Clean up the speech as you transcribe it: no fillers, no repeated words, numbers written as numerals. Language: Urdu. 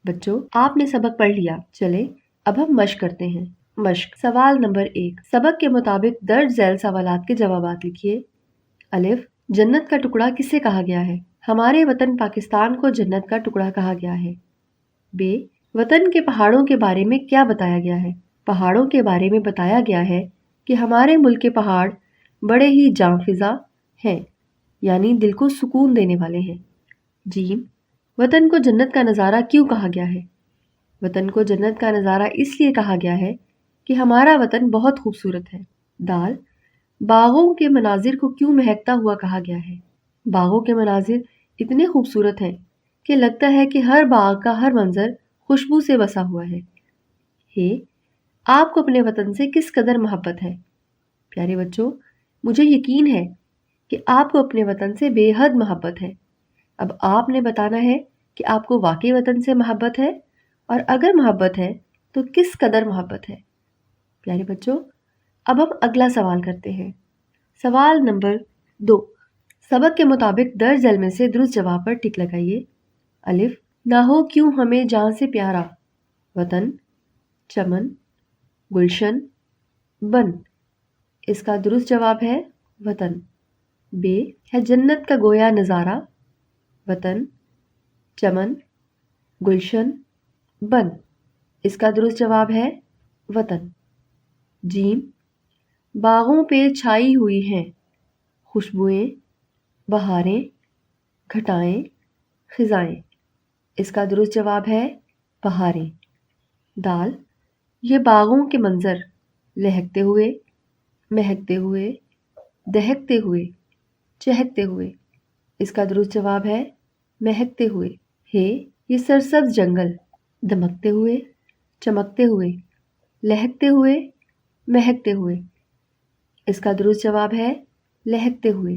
بچوں آپ نے سبق پڑھ لیا، چلے اب ہم مشق کرتے ہیں۔ مشق سوال نمبر 1، سبق کے مطابق درج ذیل سوالات کے جوابات لکھیے۔ الف، جنت کا ٹکڑا کسے کہا گیا ہے؟ ہمارے وطن پاکستان کو جنت کا ٹکڑا کہا گیا ہے۔ ب، وطن کے پہاڑوں کے بارے میں کیا بتایا گیا ہے؟ پہاڑوں کے بارے میں بتایا گیا ہے کہ ہمارے ملک کے پہاڑ بڑے ہی جاں فضا ہیں، یعنی دل کو سکون دینے والے ہیں۔ ج، وطن کو جنت کا نظارہ کیوں کہا گیا ہے؟ وطن کو جنت کا نظارہ اس لیے کہا گیا ہے کہ ہمارا وطن بہت خوبصورت ہے۔ د، باغوں کے مناظر کو کیوں مہکتا ہوا کہا گیا ہے؟ باغوں کے مناظر اتنے خوبصورت ہیں کہ لگتا ہے کہ ہر باغ کا ہر منظر خوشبو سے بسا ہوا ہے۔ آپ کو اپنے وطن سے کس قدر محبت ہے؟ پیارے بچوں، مجھے یقین ہے کہ آپ کو اپنے وطن سے بے حد محبت ہے۔ اب آپ نے بتانا ہے کہ آپ کو واقعی وطن سے محبت ہے، اور اگر محبت ہے تو کس قدر محبت ہے۔ پیارے بچوں، اب ہم اگلا سوال کرتے ہیں۔ سوال نمبر 2، سبق کے مطابق درج ذیل میں سے درست جواب پر ٹک لگائیے۔ الف، نہ ہو کیوں ہمیں جان سے پیارا، وطن، چمن، گلشن، بن۔ اس کا درست جواب ہے وطن۔ ب، ہے جنت کا گویا نظارہ، وطن، چمن، گلشن، بن۔ اس کا درست جواب ہے وطن۔ ج، باغوں پہ چھائی ہوئی ہیں خوشبوئیں، بہاریں، گھٹائیں، خزائیں۔ اس کا درست جواب ہے بہاریں۔ د، یہ باغوں کے منظر لہکتے ہوئے، مہکتے ہوئے، دہکتے ہوئے، چہکتے ہوئے۔ اس کا درست جواب ہے مہکتے ہوئے۔ یہ سرسبز جنگل دمکتے ہوئے، چمکتے ہوئے، لہکتے ہوئے، مہکتے ہوئے۔ اس کا درست جواب ہے لہکتے ہوئے۔